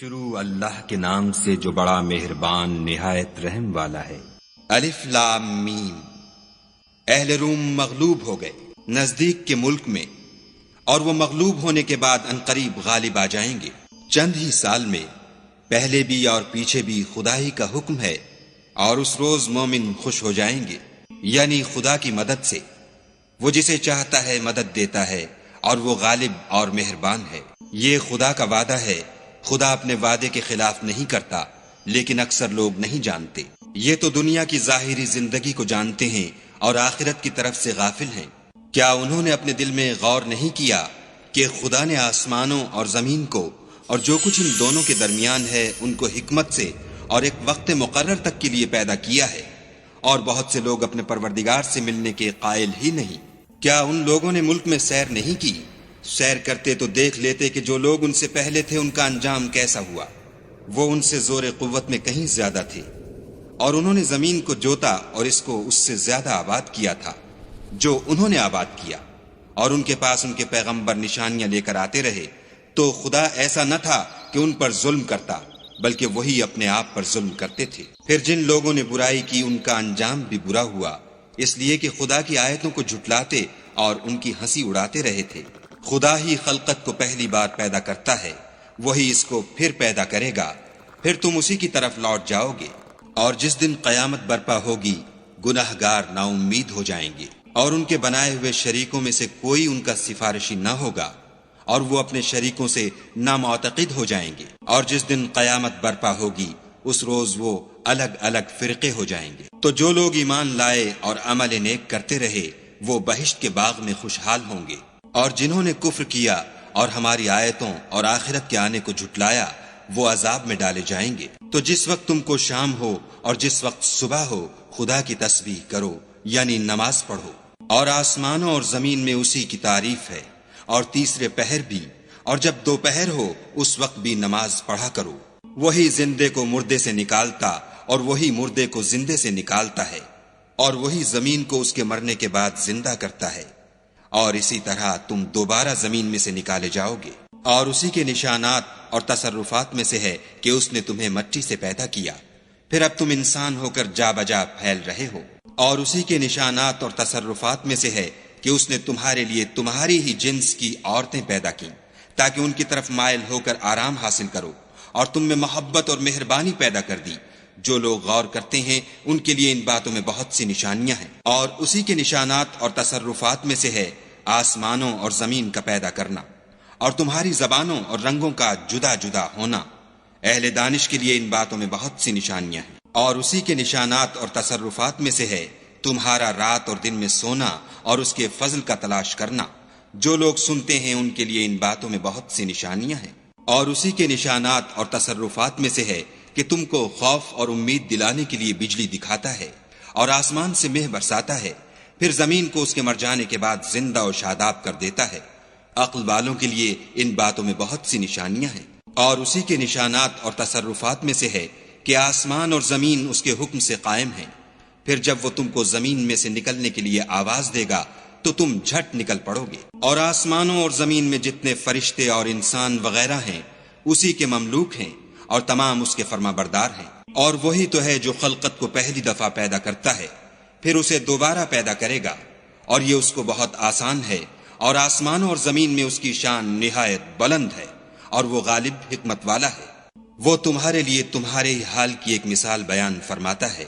شروع اللہ کے نام سے جو بڑا مہربان نہایت رحم والا ہے۔ الف لام میم۔ اہل روم مغلوب ہو گئے نزدیک کے ملک میں، اور وہ مغلوب ہونے کے بعد عنقریب غالب آ جائیں گے۔ چند ہی سال میں پہلے بھی اور پیچھے بھی خدا ہی کا حکم ہے، اور اس روز مومن خوش ہو جائیں گے، یعنی خدا کی مدد سے۔ وہ جسے چاہتا ہے مدد دیتا ہے، اور وہ غالب اور مہربان ہے۔ یہ خدا کا وعدہ ہے، خدا اپنے وعدے کے خلاف نہیں کرتا، لیکن اکثر لوگ نہیں جانتے۔ یہ تو دنیا کی ظاہری زندگی کو جانتے ہیں اور آخرت کی طرف سے غافل ہیں۔ کیا انہوں نے اپنے دل میں غور نہیں کیا کہ خدا نے آسمانوں اور زمین کو اور جو کچھ ان دونوں کے درمیان ہے ان کو حکمت سے اور ایک وقت مقرر تک کے لیے پیدا کیا ہے، اور بہت سے لوگ اپنے پروردگار سے ملنے کے قائل ہی نہیں۔ کیا ان لوگوں نے ملک میں سیر نہیں کی؟ سیر کرتے تو دیکھ لیتے کہ جو لوگ ان سے پہلے تھے ان کا انجام کیسا ہوا۔ وہ ان سے زور قوت میں کہیں زیادہ تھے، اور انہوں نے زمین کو جوتا اور اس کو اس سے زیادہ آباد کیا تھا جو انہوں نے آباد کیا، اور ان کے پاس ان کے پیغمبر نشانیاں لے کر آتے رہے، تو خدا ایسا نہ تھا کہ ان پر ظلم کرتا، بلکہ وہی اپنے آپ پر ظلم کرتے تھے۔ پھر جن لوگوں نے برائی کی ان کا انجام بھی برا ہوا، اس لیے کہ خدا کی آیتوں کو جھٹلاتے اور ان کی ہنسی اڑاتے رہے تھے۔ خدا ہی خلقت کو پہلی بار پیدا کرتا ہے، وہی اس کو پھر پیدا کرے گا، پھر تم اسی کی طرف لوٹ جاؤ گے۔ اور جس دن قیامت برپا ہوگی گناہگار نا امید ہو جائیں گے، اور ان کے بنائے ہوئے شریکوں میں سے کوئی ان کا سفارشی نہ ہوگا، اور وہ اپنے شریکوں سے نامعتقد ہو جائیں گے۔ اور جس دن قیامت برپا ہوگی اس روز وہ الگ الگ فرقے ہو جائیں گے۔ تو جو لوگ ایمان لائے اور عمل نیک کرتے رہے وہ بہشت کے باغ میں خوشحال ہوں گے، اور جنہوں نے کفر کیا اور ہماری آیتوں اور آخرت کے آنے کو جھٹلایا وہ عذاب میں ڈالے جائیں گے۔ تو جس وقت تم کو شام ہو اور جس وقت صبح ہو خدا کی تسبیح کرو، یعنی نماز پڑھو۔ اور آسمانوں اور زمین میں اسی کی تعریف ہے، اور تیسرے پہر بھی، اور جب دوپہر ہو اس وقت بھی نماز پڑھا کرو۔ وہی زندے کو مردے سے نکالتا اور وہی مردے کو زندے سے نکالتا ہے، اور وہی زمین کو اس کے مرنے کے بعد زندہ کرتا ہے، اور اسی طرح تم دوبارہ زمین میں سے نکالے جاؤ گے۔ اور اسی کے نشانات اور تصرفات میں سے ہے کہ اس نے تمہیں مٹی سے پیدا کیا، پھر اب تم انسان ہو کر جا بجا پھیل رہے ہو۔ اور اسی کے نشانات اور تصرفات میں سے ہے کہ اس نے تمہارے لیے تمہاری ہی جنس کی عورتیں پیدا کی تاکہ ان کی طرف مائل ہو کر آرام حاصل کرو، اور تم میں محبت اور مہربانی پیدا کر دی۔ جو لوگ غور کرتے ہیں ان کے لیے ان باتوں میں بہت سی نشانیاں ہیں۔ اور اسی کے نشانات اور تصرفات میں سے ہے آسمانوں اور زمین کا پیدا کرنا، اور تمہاری زبانوں اور رنگوں کا جدا جدا ہونا۔ اہل دانش کے لیے ان باتوں میں بہت سی نشانیاں ہیں۔ اور اسی کے نشانات اور تصرفات میں سے ہے تمہارا رات اور دن میں سونا اور اس کے فضل کا تلاش کرنا۔ جو لوگ سنتے ہیں ان کے لیے ان باتوں میں بہت سی نشانیاں ہیں۔ اور اسی کے نشانات اور تصرفات میں سے ہے کہ تم کو خوف اور امید دلانے کے لیے بجلی دکھاتا ہے، اور آسمان سے مہ برساتا ہے، پھر زمین کو اس کے مر جانے کے بعد زندہ و شاداب کر دیتا ہے۔ عقل والوں کے لیے ان باتوں میں بہت سی نشانیاں ہیں۔ اور اسی کے نشانات اور تصرفات میں سے ہے کہ آسمان اور زمین اس کے حکم سے قائم ہیں، پھر جب وہ تم کو زمین میں سے نکلنے کے لیے آواز دے گا تو تم جھٹ نکل پڑو گے۔ اور آسمانوں اور زمین میں جتنے فرشتے اور انسان وغیرہ ہیں اسی کے مملوک ہیں، اور تمام اس کے فرما بردار ہیں۔ اور وہی تو ہے جو خلقت کو پہلی دفعہ پیدا کرتا ہے، پھر اسے دوبارہ پیدا کرے گا، اور یہ اس کو بہت آسان ہے۔ اور آسمانوں اور زمین میں اس کی شان نہایت بلند ہے، اور وہ غالب حکمت والا ہے۔ وہ تمہارے لیے تمہارے ہی حال کی ایک مثال بیان فرماتا ہے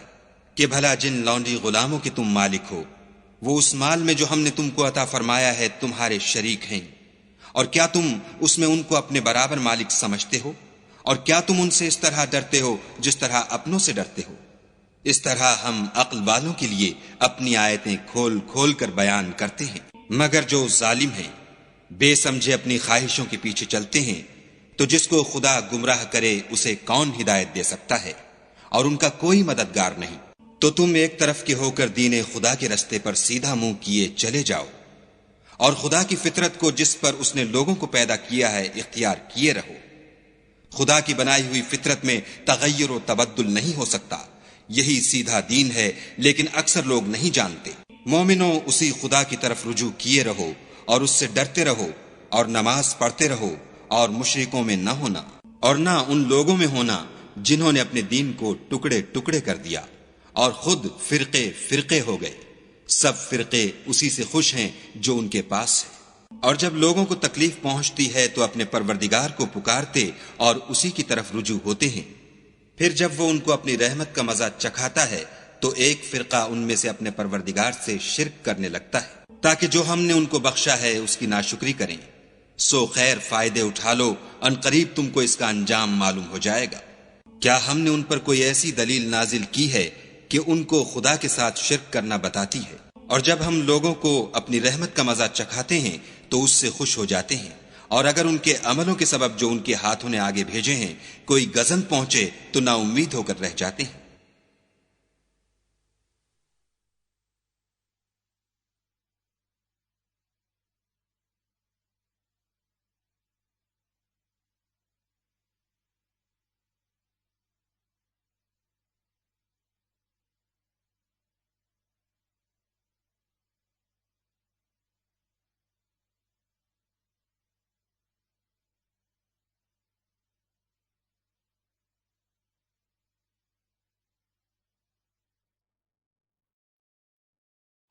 کہ بھلا جن لونڈی غلاموں کے تم مالک ہو، وہ اس مال میں جو ہم نے تم کو عطا فرمایا ہے تمہارے شریک ہیں، اور کیا تم اس میں ان کو اپنے برابر مالک سمجھتے ہو؟ اور کیا تم ان سے اس طرح ڈرتے ہو جس طرح اپنوں سے ڈرتے ہو؟ اس طرح ہم عقل والوں کے لیے اپنی آیتیں کھول کھول کر بیان کرتے ہیں۔ مگر جو ظالم ہیں، بے سمجھے اپنی خواہشوں کے پیچھے چلتے ہیں، تو جس کو خدا گمراہ کرے اسے کون ہدایت دے سکتا ہے، اور ان کا کوئی مددگار نہیں۔ تو تم ایک طرف کے ہو کر دین خدا کے رستے پر سیدھا منہ کیے چلے جاؤ، اور خدا کی فطرت کو جس پر اس نے لوگوں کو پیدا کیا ہے اختیار کیے رہو۔ خدا کی بنائی ہوئی فطرت میں تغیر و تبدل نہیں ہو سکتا، یہی سیدھا دین ہے، لیکن اکثر لوگ نہیں جانتے۔ مومنوں اسی خدا کی طرف رجوع کیے رہو اور اس سے ڈرتے رہو، اور نماز پڑھتے رہو اور مشرکوں میں نہ ہونا۔ اور نہ ان لوگوں میں ہونا جنہوں نے اپنے دین کو ٹکڑے ٹکڑے کر دیا اور خود فرقے فرقے ہو گئے۔ سب فرقے اسی سے خوش ہیں جو ان کے پاس ہے، اور جب لوگوں کو تکلیف پہنچتی ہے تو اپنے پروردگار کو پکارتے اور اسی کی طرف رجوع ہوتے ہیں۔ پھر جب وہ ان کو اپنی رحمت کا مزہ چکھاتا ہے تو ایک فرقہ ان میں سے اپنے پروردگار سے شرک کرنے لگتا ہے تاکہ جو ہم نے ان کو بخشا ہے اس کی ناشکری کریں۔ سو خیر فائدے اٹھا لو، ان قریب تم کو اس کا انجام معلوم ہو جائے گا۔ کیا ہم نے ان پر کوئی ایسی دلیل نازل کی ہے کہ ان کو خدا کے ساتھ شرک کرنا بتاتی ہے؟ اور جب ہم لوگوں کو اپنی رحمت کا مزہ چکھاتے ہیں تو اس سے خوش ہو جاتے ہیں، اور اگر ان کے عملوں کے سبب جو ان کے ہاتھوں نے آگے بھیجے ہیں کوئی غضب پہنچے تو نا امید ہو کر رہ جاتے ہیں۔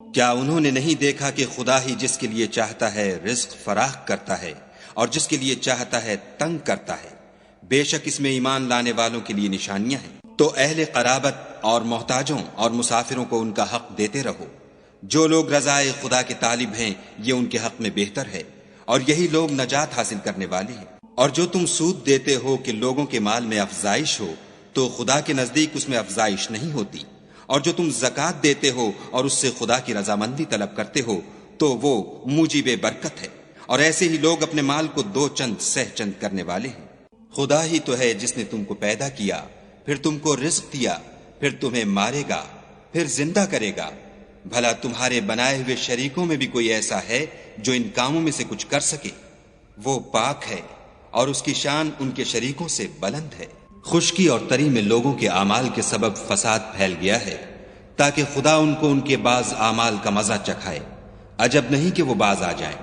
کیا انہوں نے نہیں دیکھا کہ خدا ہی جس کے لیے چاہتا ہے رزق فراخ کرتا ہے اور جس کے لیے چاہتا ہے تنگ کرتا ہے؟ بے شک اس میں ایمان لانے والوں کے لیے نشانیاں ہیں۔ تو اہل قرابت اور محتاجوں اور مسافروں کو ان کا حق دیتے رہو۔ جو لوگ رضائے خدا کے طالب ہیں یہ ان کے حق میں بہتر ہے، اور یہی لوگ نجات حاصل کرنے والے ہیں۔ اور جو تم سود دیتے ہو کہ لوگوں کے مال میں افزائش ہو، تو خدا کے نزدیک اس میں افزائش نہیں ہوتی۔ اور جو تم زکوٰۃ دیتے ہو اور اس سے خدا کی رضامندی طلب کرتے ہو تو وہ موجب برکت ہے، اور ایسے ہی لوگ اپنے مال کو دو چند سہ چند کرنے والے ہیں۔ خدا ہی تو ہے جس نے تم کو پیدا کیا، پھر تم کو رزق دیا، پھر تمہیں مارے گا، پھر زندہ کرے گا۔ بھلا تمہارے بنائے ہوئے شریکوں میں بھی کوئی ایسا ہے جو ان کاموں میں سے کچھ کر سکے؟ وہ پاک ہے اور اس کی شان ان کے شریکوں سے بلند ہے۔ خشکی اور تری میں لوگوں کے اعمال کے سبب فساد پھیل گیا ہے تاکہ خدا ان کو ان کے بعض اعمال کا مزہ چکھائے۔ عجب نہیں کہ وہ باز آ جائیں۔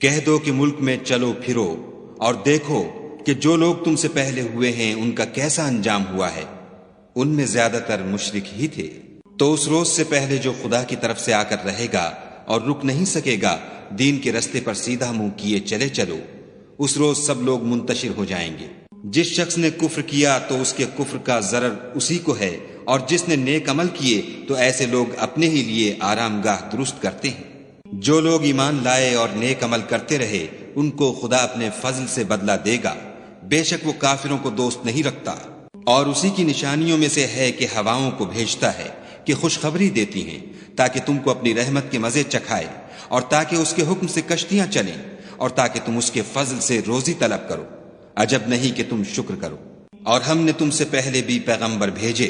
کہہ دو کہ ملک میں چلو پھرو اور دیکھو کہ جو لوگ تم سے پہلے ہوئے ہیں ان کا کیسا انجام ہوا ہے، ان میں زیادہ تر مشرک ہی تھے۔ تو اس روز سے پہلے جو خدا کی طرف سے آ کر رہے گا اور رک نہیں سکے گا، دین کے رستے پر سیدھا منہ کیے چلے چلو، اس روز سب لوگ منتشر ہو جائیں گے۔ جس شخص نے کفر کیا تو اس کے کفر کا ضرر اسی کو ہے، اور جس نے نیک عمل کیے تو ایسے لوگ اپنے ہی لیے آرام گاہ درست کرتے ہیں۔ جو لوگ ایمان لائے اور نیک عمل کرتے رہے ان کو خدا اپنے فضل سے بدلہ دے گا، بے شک وہ کافروں کو دوست نہیں رکھتا۔ اور اسی کی نشانیوں میں سے ہے کہ ہواؤں کو بھیجتا ہے کہ خوشخبری دیتی ہیں تاکہ تم کو اپنی رحمت کے مزے چکھائے، اور تاکہ اس کے حکم سے کشتیاں چلیں، اور تاکہ تم اس کے فضل سے روزی طلب کرو۔ عجب نہیں کہ تم شکر کرو۔ اور ہم نے تم سے پہلے بھی پیغمبر بھیجے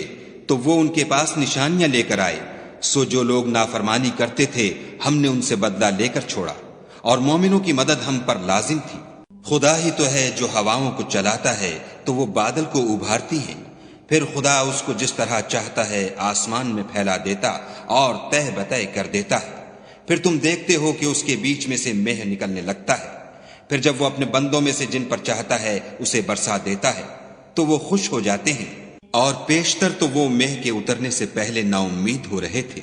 تو وہ ان کے پاس نشانیاں لے کر آئے، سو جو لوگ نافرمانی کرتے تھے ہم نے ان سے بدلہ لے کر چھوڑا، اور مومنوں کی مدد ہم پر لازم تھی۔ خدا ہی تو ہے جو ہواؤں کو چلاتا ہے تو وہ بادل کو ابھارتی ہیں، پھر خدا اس کو جس طرح چاہتا ہے آسمان میں پھیلا دیتا اور تہ بتہ کر دیتا ہے۔ پھر تم دیکھتے ہو کہ اس کے بیچ میں سے مہ نکلنے لگتا ہے، پھر جب وہ اپنے بندوں میں سے جن پر چاہتا ہے اسے برسا دیتا ہے تو وہ خوش ہو جاتے ہیں، اور پیشتر تو وہ مہ کے اترنے سے پہلے نا امید ہو رہے تھے۔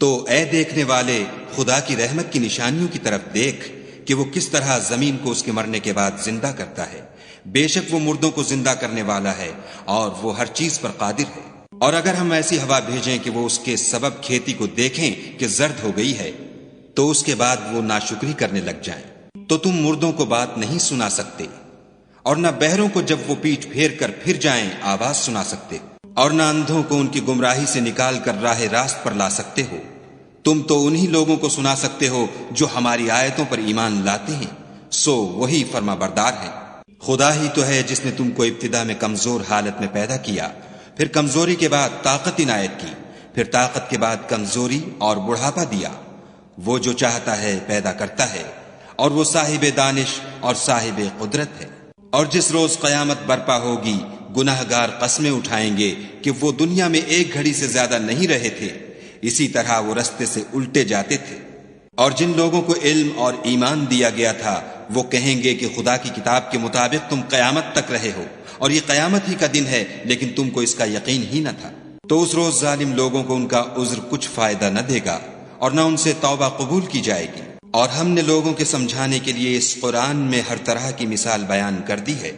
تو اے دیکھنے والے، خدا کی رحمت کی نشانیوں کی طرف دیکھ کہ وہ کس طرح زمین کو اس کے مرنے کے بعد زندہ کرتا ہے۔ بے شک وہ مردوں کو زندہ کرنے والا ہے اور وہ ہر چیز پر قادر ہے۔ اور اگر ہم ایسی ہوا بھیجیں کہ وہ اس کے سبب کھیتی کو دیکھیں کہ زرد ہو گئی ہے تو اس کے بعد وہ ناشکری کرنے لگ جائیں، تو تم مردوں کو بات نہیں سنا سکتے، اور نہ بہروں کو جب وہ پیٹھ پھیر کر پھر جائیں آواز سنا سکتے، اور نہ اندھوں کو ان کی گمراہی سے نکال کر راہ راست پر لا سکتے ہو۔ تم تو انہی لوگوں کو سنا سکتے ہو جو ہماری آیتوں پر ایمان لاتے ہیں، سو وہی فرما بردار ہیں۔ خدا ہی تو ہے جس نے تم کو ابتدا میں کمزور حالت میں پیدا کیا، پھر کمزوری کے بعد طاقت عنایت کی، پھر طاقت کے بعد کمزوری اور بڑھاپا دیا۔ وہ جو چاہتا ہے پیدا کرتا ہے، اور وہ صاحب دانش اور صاحب قدرت ہے۔ اور جس روز قیامت برپا ہوگی گناہگار قسمیں اٹھائیں گے کہ وہ دنیا میں ایک گھڑی سے زیادہ نہیں رہے تھے، اسی طرح وہ رستے سے الٹے جاتے تھے۔ اور جن لوگوں کو علم اور ایمان دیا گیا تھا وہ کہیں گے کہ خدا کی کتاب کے مطابق تم قیامت تک رہے ہو، اور یہ قیامت ہی کا دن ہے لیکن تم کو اس کا یقین ہی نہ تھا۔ تو اس روز ظالم لوگوں کو ان کا عذر کچھ فائدہ نہ دے گا اور نہ ان سے توبہ قبول کی جائے گی۔ اور ہم نے لوگوں کے سمجھانے کے لیے اس قرآن میں ہر طرح کی مثال بیان کر دی ہے،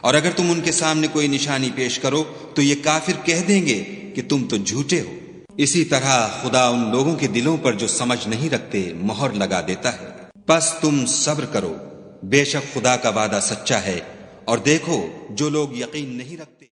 اور اگر تم ان کے سامنے کوئی نشانی پیش کرو تو یہ کافر کہہ دیں گے کہ تم تو جھوٹے ہو۔ اسی طرح خدا ان لوگوں کے دلوں پر جو سمجھ نہیں رکھتے مہر لگا دیتا ہے۔ پس تم صبر کرو، بے شک خدا کا وعدہ سچا ہے، اور دیکھو جو لوگ یقین نہیں رکھتے